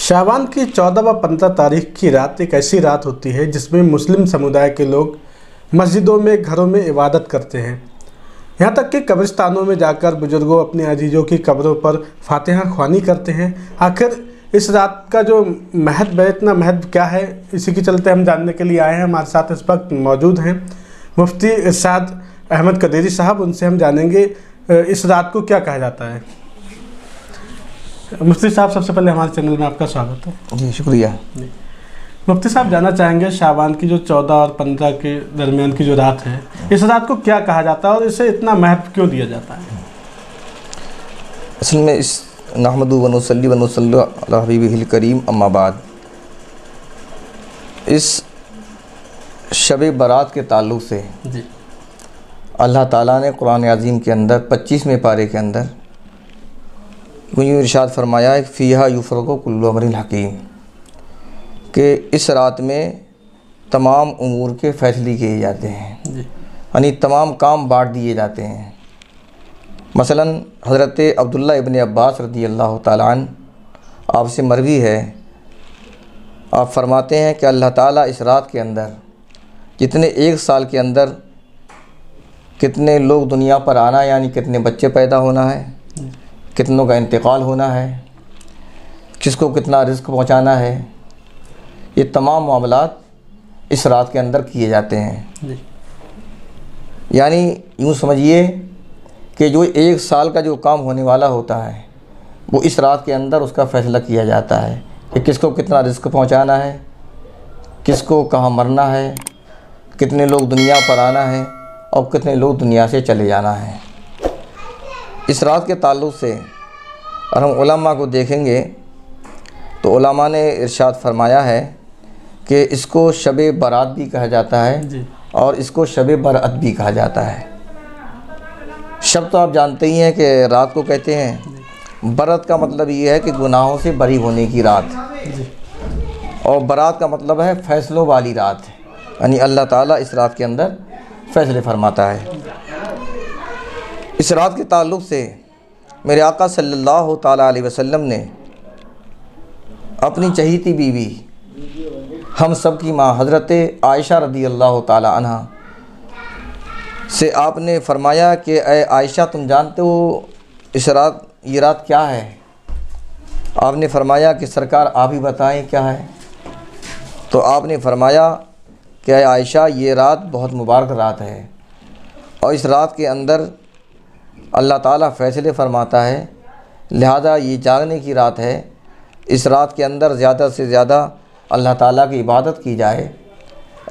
शाबान की 14 व 15 तारीख की रात एक ऐसी रात होती है जिसमें मुस्लिम समुदाय के लोग मस्जिदों में, घरों में इबादत करते हैं। यहाँ तक कि कब्रिस्तानों में जाकर बुजुर्गों अपने अजीज़ों की कब्रों पर फातिहा ख्वानी करते हैं। आखिर इस रात का जो महत्व है, इतना महत्व क्या है, इसी के चलते हम जानने के लिए आए हैं। हमारे साथ इस वक्त मौजूद हैं मुफ्ती इरशाद अहमद कदीरी साहब। उनसे हम जानेंगे इस रात को क्या कहा जाता है। मुफ्ती साहब, सबसे पहले हमारे चैनल में आपका स्वागत है। जी शुक्रिया। मुफ्ती साहब, जानना चाहेंगे शाबान की जो 14 और 15 के दरमियान की जो रात है, इस रात को क्या कहा जाता है और इसे इतना महत्व क्यों दिया जाता है? असल में इस नहमदु व नुसल्ली व नुसल्ली अला हबीबिहिल करीम अम्मा बाद, इस शब बारात के ताल्लुक़ से जी अल्लाह ताला ने कुरान अज़ीम के अंदर 25वें पारे के अंदर यूँ इरशाद फरमाया है, फ़ीहा युफ़रक़ु कुल्लु अमरिन हकीम, कि इस रात में तमाम उमूर के फ़ैसले किए जाते हैं, यानी तमाम काम बांट दिए जाते हैं। मसलन हज़रत अब्दुल्ला इब्न अब्बास रज़ी अल्लाह ताला अन्हु आपसे मरवी है, आप फरमाते हैं कि अल्लाह ताला इस रात के अंदर जितने एक साल के अंदर कितने लोग दुनिया पर आना, यानी कितने बच्चे पैदा होना है, कितनों का इंतकाल होना है, किसको कितना रिज़्क़ पहुंचाना है, ये तमाम मामलात इस रात के अंदर किए जाते हैं। यानी यूँ समझिए कि जो एक साल का जो काम होने वाला होता है वो इस रात के अंदर उसका फ़ैसला किया जाता है कि किसको कितना रिज़्क़ पहुंचाना है, किसको कहाँ मरना है, कितने लोग दुनिया पर आना है और कितने लोग दुनिया से चले जाना है। इस रात के ताल्लुक़ से और हम उलमा को देखेंगे तो उलमा ने इरशाद फरमाया है कि इसको शब बारात भी कहा जाता है और इसको शब बरअत भी कहा जाता है। शब तो आप जानते ही हैं कि रात को कहते हैं, बरअत का मतलब ये है कि गुनाहों से बरी होने की रात, और बारात का मतलब है फ़ैसलों वाली रात, यानी अल्लाह ताला इस रात के अंदर फ़ैसले फरमाता है। इस रात के ताल्लुक़ से मेरे आका सल्लल्लाहु ताला अलैहि वसल्लम ने अपनी चहीती बीवी, हम सब की माँ हज़रत आयशा रज़ी अल्लाह ताला अन्हा से आपने फ़रमाया कि ए आयशा, तुम जानते हो इस रात, ये रात क्या है? आपने फ़रमाया कि सरकार आप ही बताएं क्या है। तो आपने फ़रमाया कि ए आयशा, ये रात बहुत मुबारक रात है और इस रात के अंदर अल्लाह ताला फ़ैसले फ़रमाता है, लिहाजा ये जागने की रात है। इस रात के अंदर ज़्यादा से ज़्यादा अल्लाह ताला की इबादत की जाए।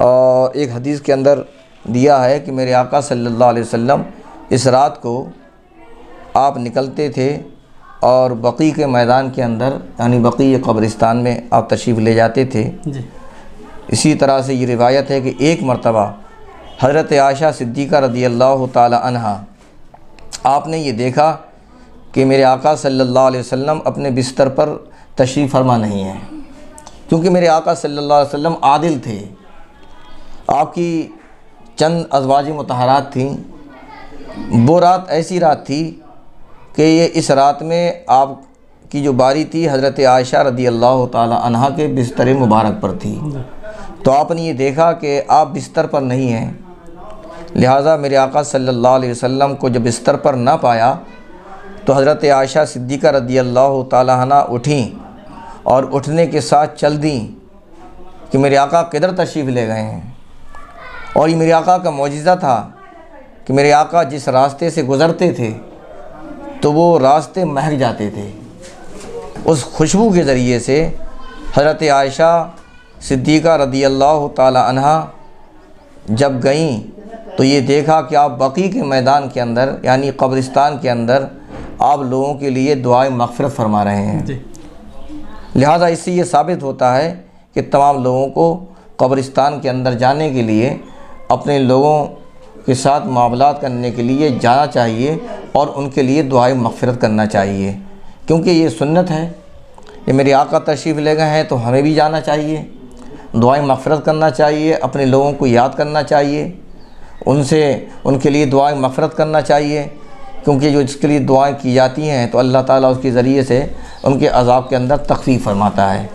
और एक हदीस के अंदर दिया है कि मेरे आका सल्लल्लाहु अलैहि वसल्लम इस रात को आप निकलते थे और बक़ी के मैदान के अंदर, यानी बक़ी कब्रिस्तान में आप तशरीफ़ ले जाते थे जी। इसी तरह से ये रिवायत है कि एक मरतबा हज़रत आयशा सिद्दीक़ा रज़ी अल्लाह ताला अन्हा आपने ये देखा कि मेरे आका सल्लल्लाहु अलैहि वसल्लम अपने बिस्तर पर तशरीफ़ फरमा नहीं है, क्योंकि मेरे आका सल्लल्लाहु अलैहि वसल्लम आदिल थे। आपकी चंद अज़वाज मुतहरात थीं। वो रात ऐसी रात थी कि ये इस रात में आपकी जो बारी थी हज़रत आयशा रज़ी अल्लाह ताला अन्हा के बिस्तर मुबारक पर थी। तो आपने ये देखा कि आप बिस्तर पर नहीं हैं, लिहाजा मेरे आका सल्लल्लाहु अलैहि वसल्लम को जब बिस्तर पर ना पाया तो हज़रत आयशा सिद्दीक़ा रज़ी अल्लाह ताला अन्हा उठी और उठने के साथ चल दी कि मेरे आका किधर तशरीफ़ ले गए हैं। और ये मेरे आका का मौजिज़ा था कि मेरे आका जिस रास्ते से गुज़रते थे तो वो रास्ते महक जाते थे। उस खुशबू के ज़रिए से हज़रत आयशा सिद्दीक़ा रज़ी अल्लाह ताला अन्हा जब गईं तो ये देखा कि आप बक़ी के मैदान के अंदर, यानी कब्रिस्तान के अंदर आप लोगों के लिए दुआए मग़फ़िरत फरमा रहे हैं। लिहाजा इससे ये साबित होता है कि तमाम लोगों को कब्रिस्तान के अंदर जाने के लिए, अपने लोगों के साथ मामलात करने के लिए जाना चाहिए और उनके लिए दुआए मग़फ़िरत करना चाहिए, क्योंकि ये सुन्नत है। ये मेरे आका तशरीफ़ ले गए हैं तो हमें भी जाना चाहिए, दुआए मग़फ़िरत करना चाहिए, अपने लोगों को याद करना चाहिए, उनसे उनके लिए दुआए मग़फ़िरत करना चाहिए, क्योंकि जो इसके लिए दुआएं की जाती हैं तो अल्लाह ताला उसके ज़रिए से उनके अज़ाब के अंदर तख़फ़ीफ़ फरमाता है।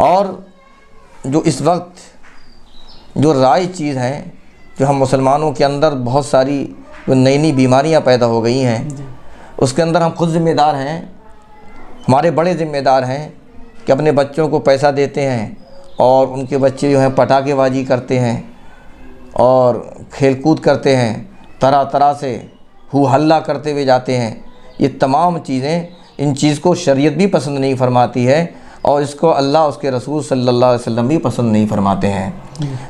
और जो इस वक्त जो राय चीज़ है, जो हम मुसलमानों के अंदर बहुत सारी जो नई नई बीमारियां पैदा हो गई हैं, उसके अंदर हम खुद ज़िम्मेदार हैं, हमारे बड़े ज़िम्मेदार हैं कि अपने बच्चों को पैसा देते हैं और उनके बच्चे जो हैं पटाखेबाजी करते हैं और खेलकूद करते हैं, तरह तरह से हू हल्ला करते हुए जाते हैं। ये तमाम चीज़ें, इन चीज़ को शरीयत भी पसंद नहीं फरमाती है और इसको अल्लाह उसके रसूल सल्लल्लाहु अलैहि वसल्लम भी पसंद नहीं फरमाते हैं।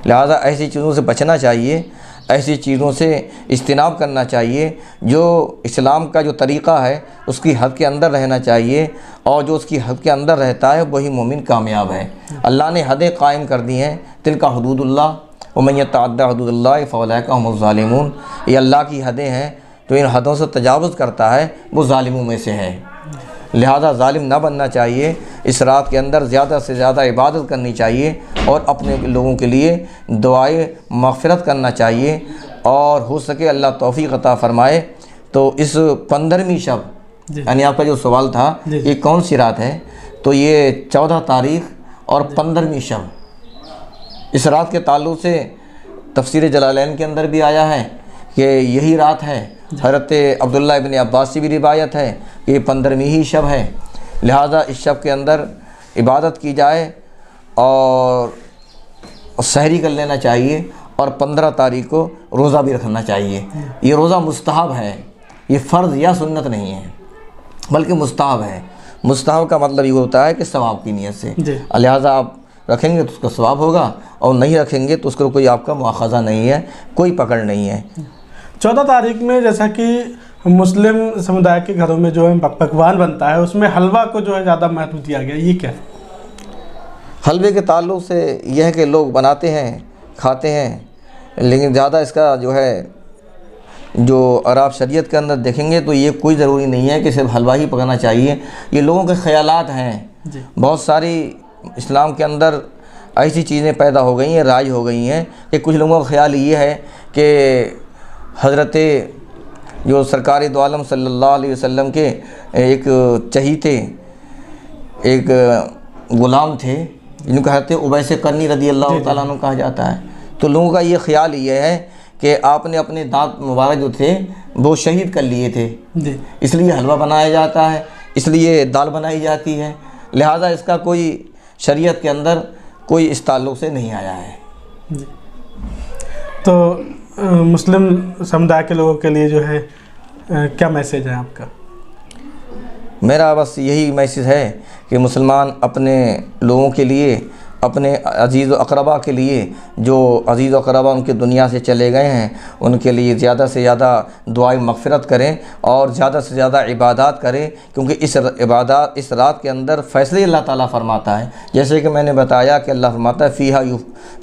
लिहाजा ऐसी चीज़ों से बचना चाहिए, ऐसी चीज़ों से इज्तिनाब करना चाहिए। जो इस्लाम का जो तरीक़ा है उसकी हद के अंदर रहना चाहिए और जो उसकी हद के अंदर रहता है वही मोमिन कामयाब है। अल्लाह ने हदें कायम कर दी हैं, तिलका हुदूदुल्लाह व मन यतअद्दा हुदूदल्लाह फउलाइका हुमुज़ ज़ालिमून। ये अल्लाह की हदें हैं, तो इन हदों से तजावुज़ करता है वो ज़ालिमों में से है। लिहाजा ज़ालिम ना बनना चाहिए। इस रात के अंदर ज़्यादा से ज़्यादा इबादत करनी चाहिए और अपने लोगों के लिए दुआए मग़फ़िरत करना चाहिए और हो सके अल्लाह तौफ़ीक़ अता फ़रमाए। तो इस 15वीं शब, यानी आपका जो सवाल था ये कौन सी रात है, तो ये 14 तारीख़ और 15वीं शब, इस रात के ताल्लुक़ से तफ़सीर जलालैन के अंदर भी आया है कि यही रात है। हज़रत अब्दुल्लाह इब्न अब्बास से भी रिवायत है कि 15वीं ही शब है। लिहाजा इस शब के अंदर इबादत की जाए और सहरी कर लेना चाहिए और 15 तारीख़ को रोज़ा भी रखना चाहिए। ये रोज़ा मुस्तहब है, ये फ़र्ज़ या सुन्नत नहीं है बल्कि मुस्तहब है। मुस्तहब का मतलब ये होता है कि सवाब की नीयत से। लिहाजा आप रखेंगे तो उसका सवाब होगा और नहीं रखेंगे तो उसका कोई आपका मुआख़ज़ा नहीं है, कोई पकड़ नहीं है। 14 तारीख में जैसा कि मुस्लिम समुदाय के घरों में जो है पकवान बनता है, उसमें हलवा को जो है ज़्यादा महत्व दिया गया, ये क्या है? हलवे के ताल्लुक़ से यह है कि लोग बनाते हैं, खाते हैं, लेकिन ज़्यादा इसका जो है जो अरब शरीयत के अंदर देखेंगे तो ये कोई ज़रूरी नहीं है कि सिर्फ हलवा ही पकाना चाहिए। ये लोगों के ख़यालात हैं। बहुत सारी इस्लाम के अंदर ऐसी चीज़ें पैदा हो गई हैं, राज हो गई हैं कि कुछ लोगों का ख़्याल ये है कि हज़रत जो सरकार दो आलम सल्लल्लाहु अलैहि वसल्लम के एक चहीते, एक ग़ुलाम थे जिनको हज़रत उवैस करनी रज़ी अल्लाह तआला अन्हु कहा जाता है। तो लोगों का ये ख़्याल ये है कि आपने अपने दांत मुबारक जो थे वो शहीद कर लिए थे, इसलिए हलवा बनाया जाता है, इसलिए दाल बनाई जाती है। लिहाजा इसका कोई शरीयत के अंदर कोई इस ताल्लुक़ से नहीं आया है। तो मुस्लिम समुदाय के लोगों के लिए जो है क्या मैसेज है आपका? मेरा बस यही मैसेज है कि मुसलमान अपने लोगों के लिए, अपने अजीज़ व अक़रबा के लिए, जो अजीज़ व अक़रबा उनके दुनिया से चले गए हैं, उनके लिए ज़्यादा से ज़्यादा दुआए मग़फ़िरत करें और ज़्यादा से ज़्यादा इबादत करें, क्योंकि इस रात के अंदर फ़ैसले अल्लाह ताला फ़रमाता है। जैसे कि मैंने बताया कि अल्लाह फ़रमाता है फ़ीहा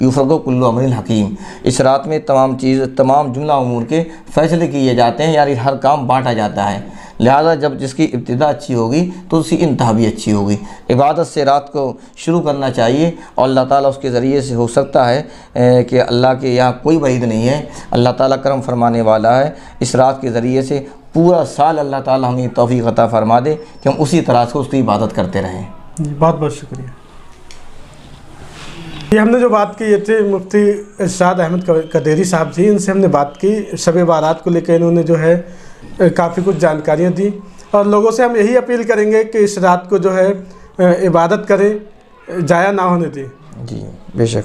युफ़रक़ु कुल्लु अम्रिन हकीम। इस रात में तमाम जुमला उमूर के फ़ैसले किए जाते हैं, यानी हर काम बाँटा जाता है। लिहाजा जब जिसकी इब्तिदा अच्छी होगी तो उसकी इंतहा भी अच्छी होगी। इबादत से रात को शुरू करना चाहिए और अल्लाह ताला उसके ज़रिए से हो सकता है कि अल्लाह के यहाँ कोई वईद नहीं है, अल्लाह ताला करम फरमाने वाला है। इस रात के ज़रिए से पूरा साल अल्लाह ताला हमें तौफ़ीक़ अता फ़रमा दे कि हम उसी तरह से उसकी इबादत करते रहें। बहुत बहुत शुक्रिया। ये हमने जो बात की ये थे मुफ्ती इरशाद अहमद कदेरी साहब जी, इनसे हमने बात की शब बारात को लेकर। इन्होंने जो है काफ़ी कुछ जानकारियाँ दी और लोगों से हम यही अपील करेंगे कि इस रात को जो है इबादत करें, ज़ाया ना होने दें। जी बेशक।